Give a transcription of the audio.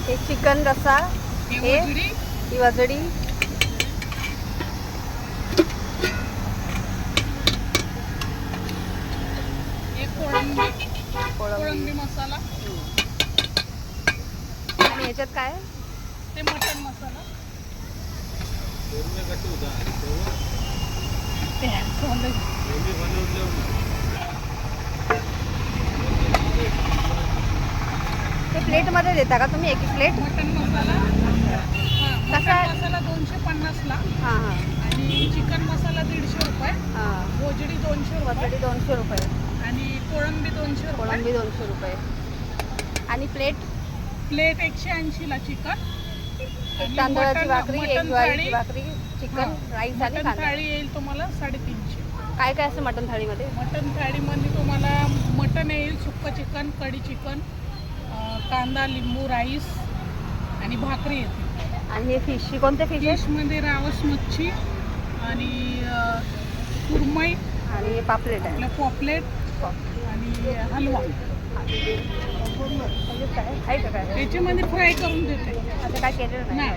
हे चिकन रस्सा, हे ही वजडी, कोळंबी मसाला आणि याच्यात काय ते मटन मसाला ते प्लेटमध्ये देता का तुम्ही एक प्लेट? मटन मसाला कसा आहे? मसाला 250 ला हां हां आणि चिकन मसाला 150 रुपये, हां भोजडी 200 रुपये वजडी 200 रुपये, आणि कोळंबी 200 रुपये. कोळंबी 200 रुपये आणि प्लेट प्लेट 180 ला चिकन, एक तांदळाची भाकरी, एक ज्वारीची भाकरी, चिकन राईस आणि मटन कांदा. थाळी येईल तुम्हाला 350. काय काय असतं मटन थाळीमध्ये? मटन थाळीमध्ये तुम्हाला मटन येईल, सुक्कं चिकन, कढी चिकन, कांदा, लिंबू, राईस आणि भाकरी येते. आणि हे फिश कोणते फिश आहे? फिशमध्ये रावस मच्छी आणि सुरमई आणि हे पापलेट आहे. आपलं पॉपलेट आणि हलवा. म्हणजे काय आहे का काय? त्याच्यामध्ये फ्राय करून देते. आता काय केलेलं नाही.